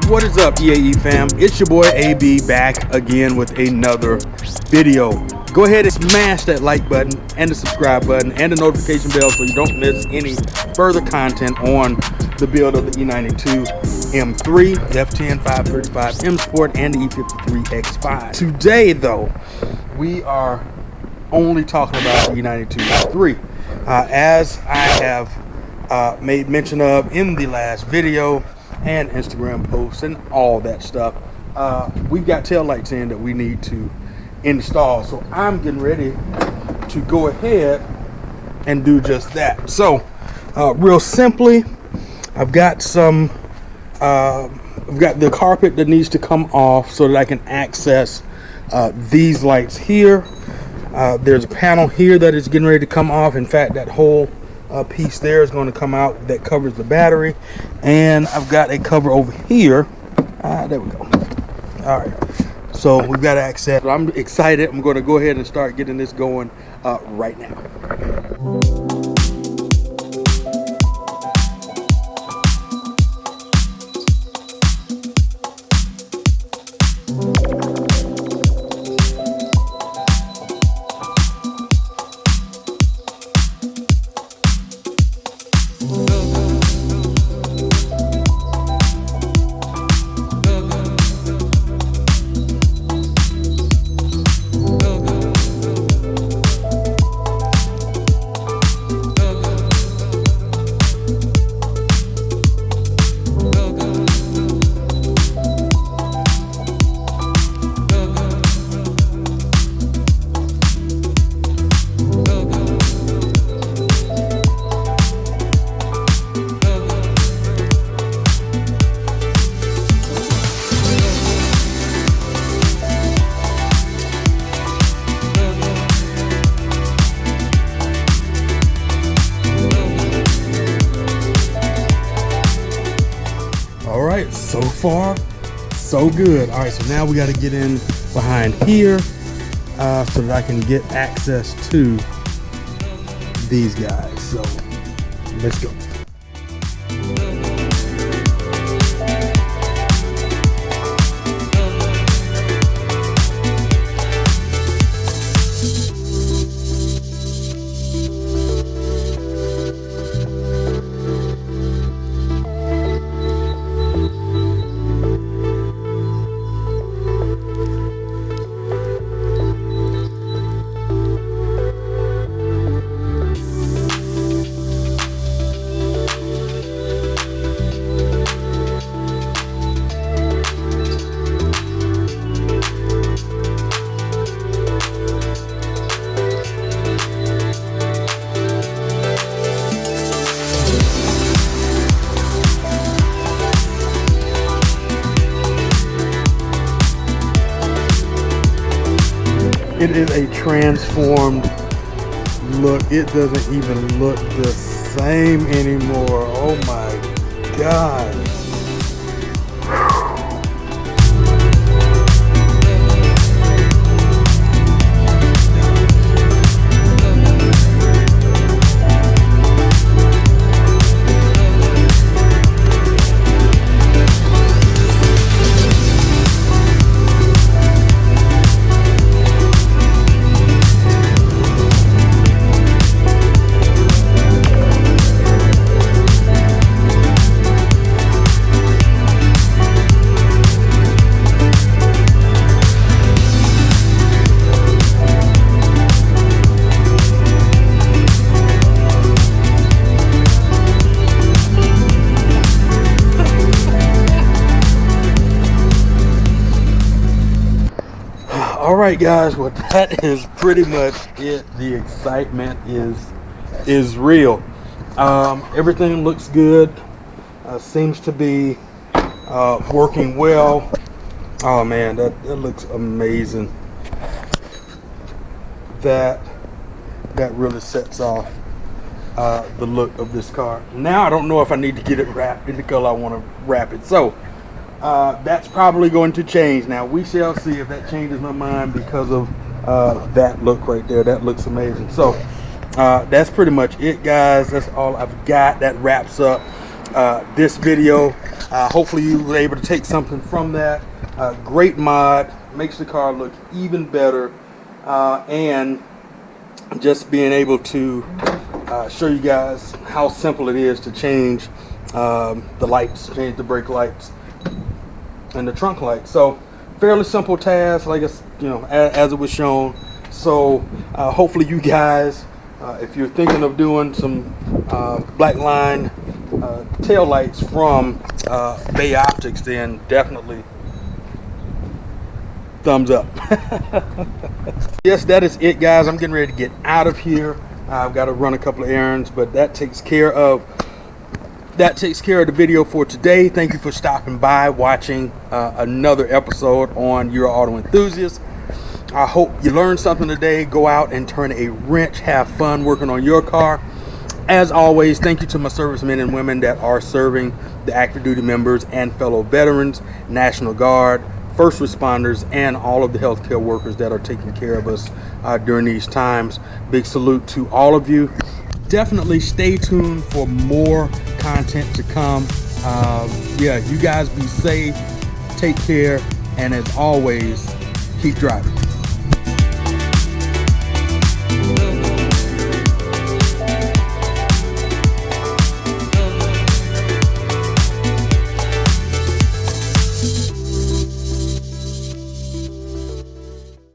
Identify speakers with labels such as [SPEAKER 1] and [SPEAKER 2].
[SPEAKER 1] What is up, EAE fam? It's your boy AB back again with another video. Go ahead and smash that like button and the subscribe button and the notification bell so you don't miss any further content on the build of the E92 M3, the F10 535 M Sport, and the E53 X5. Today though, we are only talking about the E92 M3. As I have made mention of in the last video and Instagram posts and all that stuff, we've got tail lights in that we need to install. So I'm getting ready to go ahead and do just that. So real simply, I've got some I've got the carpet that needs to come off so that I can access these lights here. There's a panel here that is getting ready to come off. In fact, that whole piece there is going to come out that covers the battery, and I've got a cover over here. There we go. All right, so we've got access. I'm excited. I'm going to go ahead and start getting this going right now. So far so good. All right, so now we got to get in behind here so that I can get access to these guys. So let's go. It is a transformed look. It doesn't even look the same anymore. Oh my God. Alright guys, well that is pretty much it. The excitement is real. Everything looks good. Seems to be working well. Oh man, that looks amazing. That really sets off the look of this car. Now I don't know if I need to get it wrapped in the color I want to wrap it. So that's probably going to change. Now we shall see if that changes my mind because of that look right there. That looks amazing. So that's pretty much it, guys. That's all I've got. That wraps up this video. Hopefully you were able to take something from that. Great mod, makes the car look even better, and just being able to show you guys how simple it is to change the lights, change the brake lights and the trunk lights. So fairly simple task, like it's, you know, as it was shown. So hopefully you guys, if you're thinking of doing some Blackline tail lights from Bayoptiks, then definitely thumbs up. Yes, that is it, guys. I'm getting ready to get out of here. I've got to run a couple of errands, but that takes care of the video for today. Thank you for stopping by, watching another episode on Your Auto Enthusiast. I hope you learned something today. Go out and turn a wrench, have fun working on your car. As always, thank you to my servicemen and women that are serving, the active duty members and fellow veterans, National Guard, first responders, and all of the healthcare workers that are taking care of us during these times. Big salute to all of you. Definitely stay tuned for more content to come. Yeah, you guys be safe, take care, and as always, keep driving.